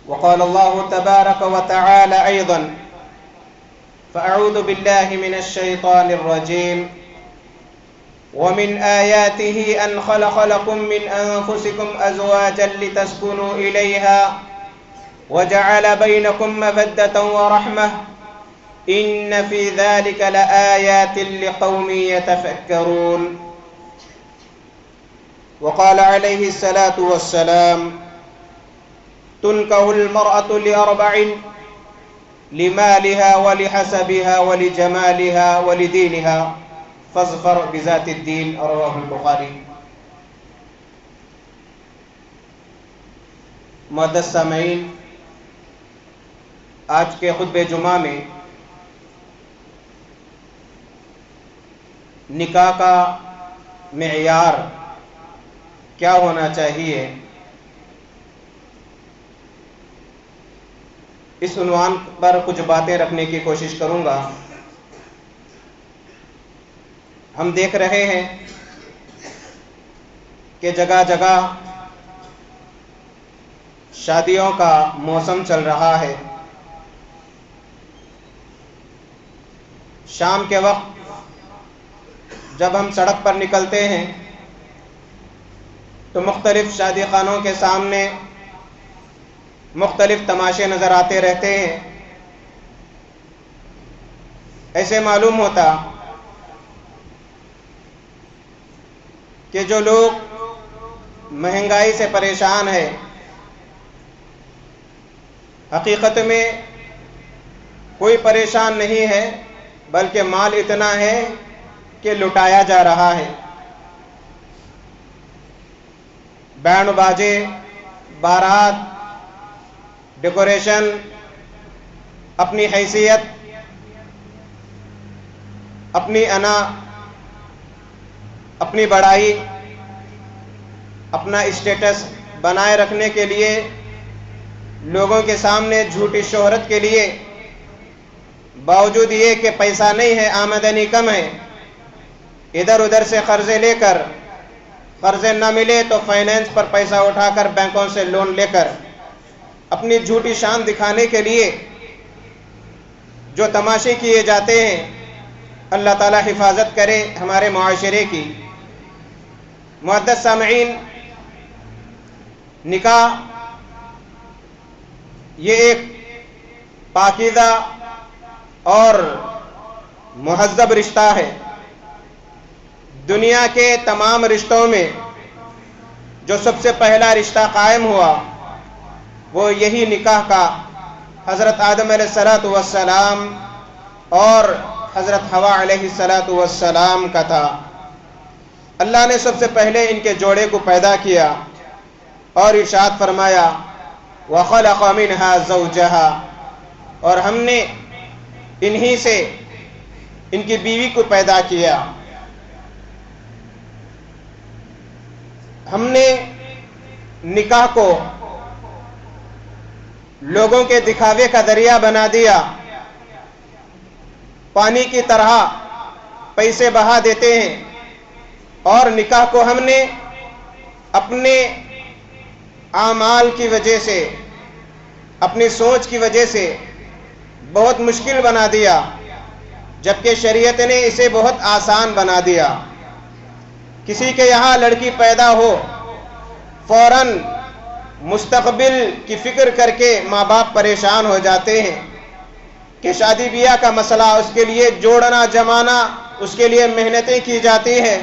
وقال الله تبارك وتعالى أيضا: فأعوذ بالله من الشيطان الرجيم: ومن آياته أن خلق لكم من أنفسكم أزواجا لتسكنوا إليها وجعل بينكم مودة ورحمة إن في ذلك لآيات لقوم يتفكرون. وقال عليه الصلاة والسلام: تنكح المرأة لأربع: لمالها ولحسبها ولجمالها ولدينها فاظفر بذات الدين. رواه البخاری. معزز سامعین، آج کے خطبہ جمعہ میں نکاح کا معیار کیا ہونا چاہیے، اس عنوان پر کچھ باتیں رکھنے کی کوشش کروں گا۔ ہم دیکھ رہے ہیں کہ جگہ جگہ شادیوں کا موسم چل رہا ہے۔ شام کے وقت جب ہم سڑک پر نکلتے ہیں تو مختلف شادی خانوں کے سامنے مختلف تماشے نظر آتے رہتے ہیں۔ ایسے معلوم ہوتا کہ جو لوگ مہنگائی سے پریشان ہیں، حقیقت میں کوئی پریشان نہیں ہے، بلکہ مال اتنا ہے کہ لٹایا جا رہا ہے۔ بینڈ باجے، بارات، ڈیکوریشن، اپنی حیثیت، اپنی انا، اپنی بڑائی، اپنا اسٹیٹس بنائے رکھنے کے لیے، لوگوں کے سامنے جھوٹی شہرت کے لیے، باوجود یہ کہ پیسہ نہیں ہے، آمدنی کم ہے، ادھر ادھر سے قرضے لے کر، قرضے نہ ملے تو فائنینس پر پیسہ اٹھا کر بینکوں سے لون لے کر اپنی جھوٹی شان دکھانے کے لیے جو تماشے کیے جاتے ہیں، اللہ تعالی حفاظت کرے ہمارے معاشرے کی۔ معزز سامعین، نکاح یہ ایک پاکیزہ اور مہذب رشتہ ہے۔ دنیا کے تمام رشتوں میں جو سب سے پہلا رشتہ قائم ہوا وہ یہی نکاح کا حضرت آدم علیہ السلام اور حضرت حوا علیہ السلام کا تھا۔ اللہ نے سب سے پہلے ان کے جوڑے کو پیدا کیا اور ارشاد فرمایا: وَخَلَقَ مِنْهَا زَوْجَهَا، اور ہم نے انہی سے ان کی بیوی کو پیدا کیا۔ ہم نے نکاح کو لوگوں کے دکھاوے کا ذریعہ بنا دیا، پانی کی طرح پیسے بہا دیتے ہیں، اور نکاح کو ہم نے اپنے اعمال کی وجہ سے، اپنی سوچ کی وجہ سے بہت مشکل بنا دیا، جبکہ شریعت نے اسے بہت آسان بنا دیا۔ کسی کے یہاں لڑکی پیدا ہو، فوراً مستقبل کی فکر کر کے ماں باپ پریشان ہو جاتے ہیں کہ شادی بیاہ کا مسئلہ، اس کے لیے جوڑنا جمانا، اس کے لیے محنتیں کی جاتی ہیں۔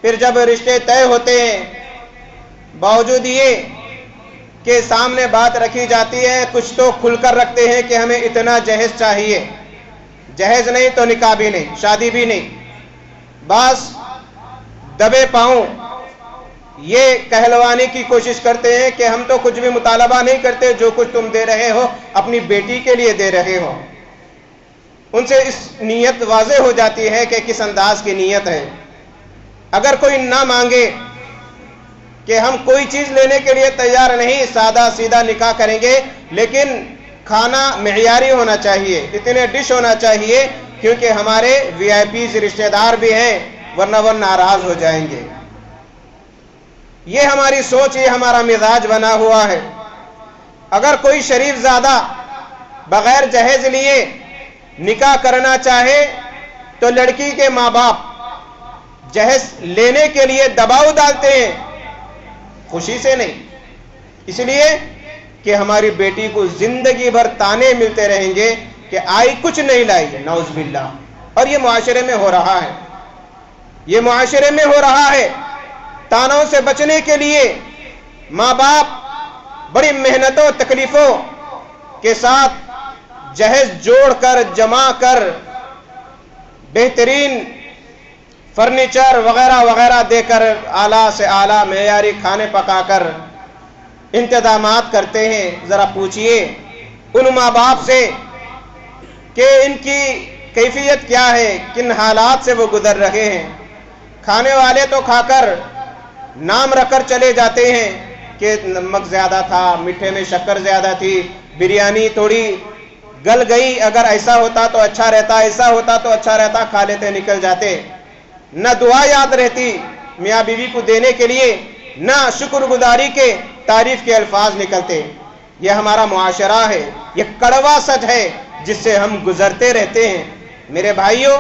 پھر جب رشتے طے ہوتے ہیں، باوجود یہ کہ سامنے بات رکھی جاتی ہے، کچھ تو کھل کر رکھتے ہیں کہ ہمیں اتنا جہیز چاہیے، جہیز نہیں تو نکاح بھی نہیں، شادی بھی نہیں۔ بس دبے پاؤں یہ کہلوانے کی کوشش کرتے ہیں کہ ہم تو کچھ بھی مطالبہ نہیں کرتے، جو کچھ تم دے رہے ہو اپنی بیٹی کے لیے دے رہے ہو۔ ان سے اس نیت واضح ہو جاتی ہے کہ کس انداز کی نیت ہے۔ اگر کوئی نہ مانگے کہ ہم کوئی چیز لینے کے لیے تیار نہیں، سادہ سیدھا نکاح کریں گے، لیکن کھانا معیاری ہونا چاہیے، اتنے ڈش ہونا چاہیے، کیونکہ ہمارے وی آئی پیز رشتہ دار بھی ہیں، ورنہ وہ ناراض ہو جائیں گے۔ یہ ہماری سوچ، یہ ہمارا مزاج بنا ہوا ہے۔ اگر کوئی شریف زادہ بغیر جہیز لیے نکاح کرنا چاہے تو لڑکی کے ماں باپ جہیز لینے کے لیے دباؤ ڈالتے ہیں، خوشی سے نہیں، اس لیے کہ ہماری بیٹی کو زندگی بھر تانے ملتے رہیں گے کہ آئی کچھ نہیں لائی ہے، نعوذ باللہ۔ اور یہ معاشرے میں ہو رہا ہے، یہ معاشرے میں ہو رہا ہے۔ تانوں سے بچنے کے لیے ماں باپ بڑی محنتوں تکلیفوں کے ساتھ جہیز جوڑ کر جمع کر بہترین فرنیچر وغیرہ وغیرہ دے کر اعلیٰ سے اعلیٰ معیاری کھانے پکا کر انتظامات کرتے ہیں۔ ذرا پوچھئے ان ماں باپ سے کہ ان کی کیفیت کیا ہے، کن حالات سے وہ گزر رہے ہیں۔ کھانے والے تو کھا کر نام رکھ کر چلے جاتے ہیں کہ نمک زیادہ تھا، میٹھے میں شکر زیادہ تھی، بریانی تھوڑی گل گئی، اگر ایسا ہوتا تو اچھا رہتا، ایسا ہوتا تو اچھا رہتا، کھا لیتے نکل جاتے۔ نہ دعا یاد رہتی میاں بیوی کو دینے کے لیے، نہ شکر گزاری کے تعریف کے الفاظ نکلتے۔ یہ ہمارا معاشرہ ہے، یہ کڑوا سچ ہے جس سے ہم گزرتے رہتے ہیں۔ میرے بھائیوں،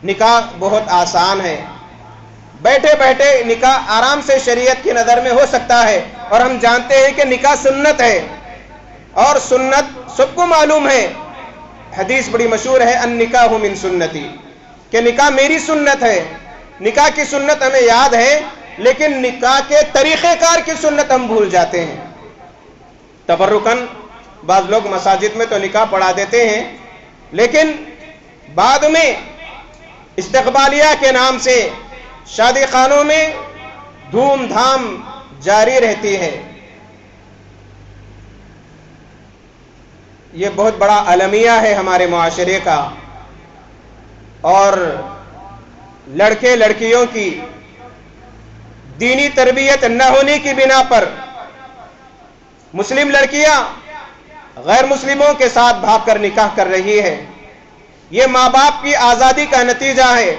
نکاح بہت آسان ہے، بیٹھے بیٹھے نکاح آرام سے شریعت کی نظر میں ہو سکتا ہے، اور ہم جانتے ہیں کہ نکاح سنت ہے، اور سنت سب کو معلوم ہے۔ حدیث بڑی مشہور ہے، النکاح من سنتی، کہ نکاح میری سنت ہے۔ نکاح کی سنت ہمیں یاد ہے، لیکن نکاح کے طریقہ کار کی سنت ہم بھول جاتے ہیں۔ تبرکن بعض لوگ مساجد میں تو نکاح پڑھا دیتے ہیں، لیکن بعد میں استقبالیہ کے نام سے شادی خانوں میں دھوم دھام جاری رہتی ہے۔ یہ بہت بڑا المیہ ہے ہمارے معاشرے کا، اور لڑکے لڑکیوں کی دینی تربیت نہ ہونے کی بنا پر مسلم لڑکیاں غیر مسلموں کے ساتھ بھاگ کر نکاح کر رہی ہے۔ یہ ماں باپ کی آزادی کا نتیجہ ہے۔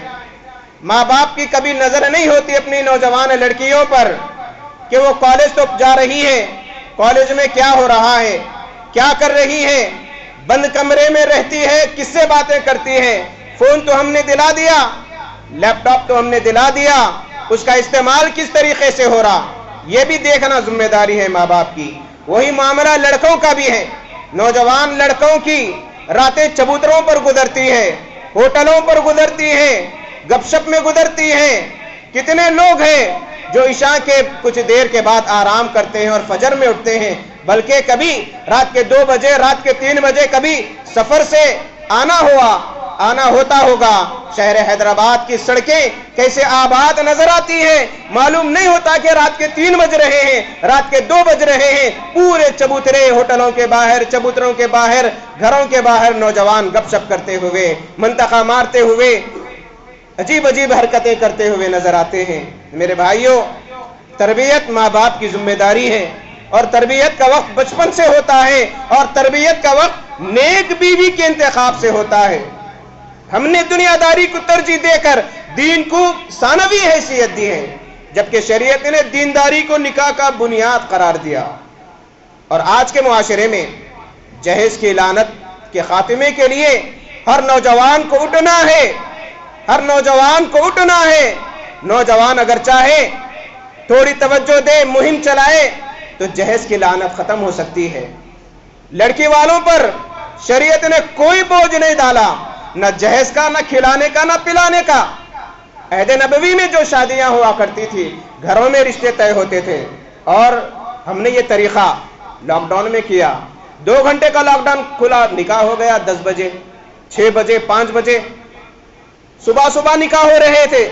ماں باپ کی کبھی نظر نہیں ہوتی اپنی نوجوان لڑکیوں پر کہ وہ کالج تو جا رہی ہے، کالج میں کیا ہو رہا ہے، کیا کر رہی ہے، بند کمرے میں رہتی ہے، کس سے باتیں کرتی ہے، فون تو ہم نے دلا دیا، لیپ ٹاپ تو ہم نے دلا دیا، اس کا استعمال کس طریقے سے ہو رہا، یہ بھی دیکھنا ذمہ داری ہے ماں باپ کی۔ وہی معاملہ لڑکوں کا بھی ہے۔ نوجوان لڑکوں کی راتیں چبوتروں پر گزرتی ہے، ہوٹلوں پر گزرتی ہے، گپ شپ میں گزرتی ہے۔ کتنے لوگ ہیں جو عشاء کے کچھ دیر کے بعد آرام کرتے ہیں اور فجر میں اٹھتے ہیں، بلکہ کبھی رات کے 2 بجے، رات کے 3 بجے کبھی سفر سے آنا ہوتا ہوگا۔ شہر حیدرآباد کی سڑکیں کیسے آباد نظر آتی ہیں، معلوم نہیں ہوتا کہ رات کے 3 بج رہے ہیں، رات کے 2 بج رہے ہیں۔ پورے چبوترے ہوٹلوں کے باہر، چبوتروں کے باہر، گھروں کے باہر نوجوان گپ شپ کرتے ہوئے، منطقہ مارتے ہوئے، عجیب عجیب حرکتیں کرتے ہوئے نظر آتے ہیں۔ میرے بھائیوں، تربیت ماں باپ کی ذمہ داری ہے، اور تربیت کا وقت بچپن سے ہوتا ہے، اور تربیت کا وقت نیک بیوی کے انتخاب سے ہوتا ہے۔ ہم نے دنیا داری کو ترجیح دے کر دین کو ثانوی حیثیت دی ہے، جبکہ شریعت نے دینداری کو نکاح کا بنیاد قرار دیا۔ اور آج کے معاشرے میں جہیز کی لعنت کے خاتمے کے لیے ہر نوجوان کو اٹھنا ہے، ہر نوجوان کو اٹھنا ہے۔ نوجوان اگر چاہے تھوڑی توجہ دے، مہم چلائے، تو جہیز کی لعنت ختم ہو سکتی ہے۔ لڑکی والوں پر شریعت نے کوئی بوجھ نہیں ڈالا، نہ جہیز کا، نہ کھلانے کا، نہ پلانے کا۔ عہد نبوی میں جو شادیاں ہوا کرتی تھی، گھروں میں رشتے طے ہوتے تھے، اور ہم نے یہ طریقہ لاک ڈاؤن میں کیا۔ 2 گھنٹے کا لاک ڈاؤن کھلا، نکاح ہو گیا 10 بجے، 6 بجے، 5 بجے، صبح نکاح ہو رہے تھے۔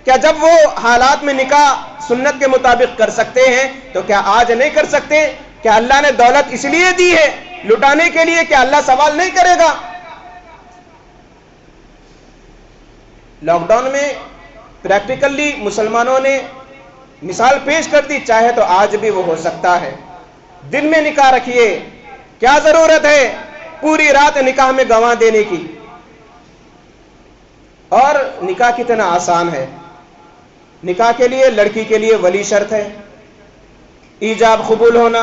کیا جب وہ حالات میں نکاح سنت کے مطابق کر سکتے ہیں تو کیا آج نہیں کر سکتے؟ کیا اللہ نے دولت اس لیے دی ہے لٹانے کے لیے کہ اللہ سوال نہیں کرے گا؟ لاک ڈاؤن میں پریکٹیکلی مسلمانوں نے مثال پیش کر دی، چاہے تو آج بھی وہ ہو سکتا ہے۔ دن میں نکاح رکھیے، کیا ضرورت ہے پوری رات نکاح میں گنوا دینے کی؟ اور نکاح کتنا آسان ہے۔ نکاح کے لیے لڑکی کے لیے ولی شرط ہے، ایجاب قبول ہونا،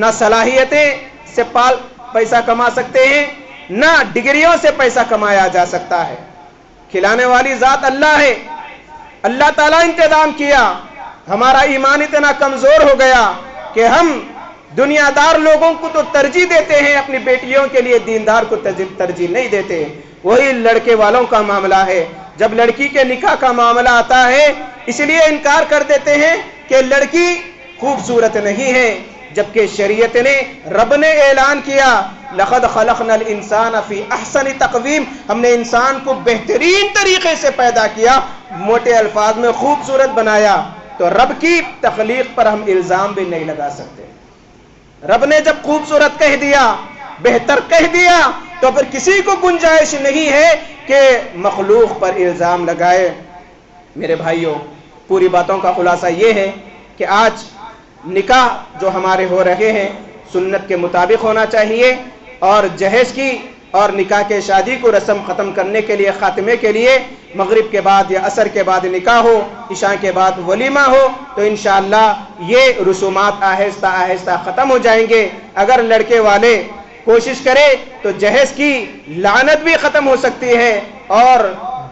نہ صلاحیتیں سے پیسہ کما سکتے ہیں، نہ ڈگریوں سے پیسہ کمایا جا سکتا ہے۔ کھلانے والی ذات اللہ ہے، اللہ تعالیٰ انتظام کیا۔ ہمارا ایمان اتنا کمزور ہو گیا کہ ہم دنیا دار لوگوں کو تو ترجیح دیتے ہیں، اپنی بیٹیوں کے لیے دیندار کو ترجیح نہیں دیتے۔ وہی لڑکے والوں کا معاملہ ہے، جب لڑکی کے نکاح کا معاملہ آتا ہے اس لیے انکار کر دیتے ہیں کہ لڑکی خوبصورت نہیں ہے، جبکہ شریعت نے، رب نے اعلان کیا لَقَدْ خَلَقْنَا الْإِنسَانَ فِي أَحْسَنِ تَقْوِيمٍ، ہم نے انسان کو بہترین طریقے سے پیدا کیا، موٹے الفاظ میں خوبصورت بنایا۔ تو رب کی تخلیق پر ہم الزام بھی نہیں لگا سکتے۔ رب نے جب خوبصورت کہہ دیا، بہتر کہہ دیا، تو پھر کسی کو گنجائش نہیں ہے کہ مخلوق پر الزام لگائے۔ میرے بھائیوں، پوری باتوں کا خلاصہ یہ ہے کہ آج نکاح جو ہمارے ہو رہے ہیں سنت کے مطابق ہونا چاہیے، اور جہیز کی اور نکاح کے شادی کو رسم ختم کرنے کے لیے، خاتمے کے لیے مغرب کے بعد یا عصر کے بعد نکاح ہو، عشاء کے بعد ولیمہ ہو، تو انشاءاللہ یہ رسومات آہستہ آہستہ ختم ہو جائیں گے۔ اگر لڑکے والے کوشش کرے تو جہیز کی لعنت بھی ختم ہو سکتی ہے، اور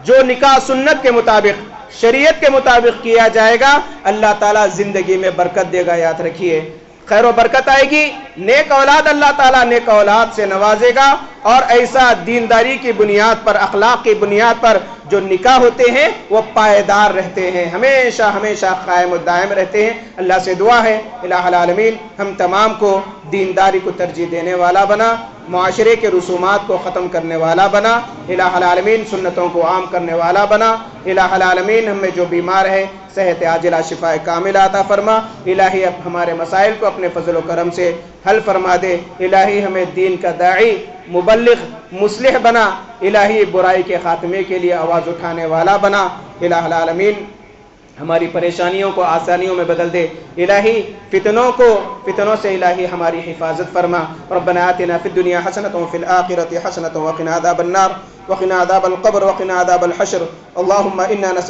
جو نکاح سنت کے مطابق، شریعت کے مطابق کیا جائے گا، اللہ تعالیٰ زندگی میں برکت دے گا۔ یاد رکھیے، خیر و برکت آئے گی، نیک اولاد اللہ تعالیٰ نیک اولاد سے نوازے گا، اور ایسا دینداری کی بنیاد پر، اخلاق کی بنیاد پر جو نکاح ہوتے ہیں وہ پائیدار رہتے ہیں، ہمیشہ ہمیشہ قائم و دائم رہتے ہیں۔ اللہ سے دعا ہے الہ العالمین ہم تمام کو دینداری کو ترجیح دینے والا بنا، معاشرے کے رسومات کو ختم کرنے والا بنا، الہ العالمین سنتوں کو عام کرنے والا بنا۔ الہ العالمین ہم میں جو بیمار ہے صحت عاجلہ شفاء کاملہ عطا فرما۔ الہی اب ہمارے مسائل کو اپنے فضل و کرم سے حل فرما دے۔ الہی ہمیں دین کا داعی، مبلغ، مصلح بنا۔ الہی برائی کے خاتمے کے لیے آواز اٹھانے والا بنا۔ الہ العالمین ہماری پریشانیوں کو آسانیوں میں بدل دے۔ الہی فتنوں سے الہی ہماری حفاظت فرما۔ ربنا آتنا فی الدنیا حسنۃ وفی الآخرۃ حسنۃ وقنا عذاب النار وقنا عذاب القبر وقنا عذاب الحشر۔ اللہم انا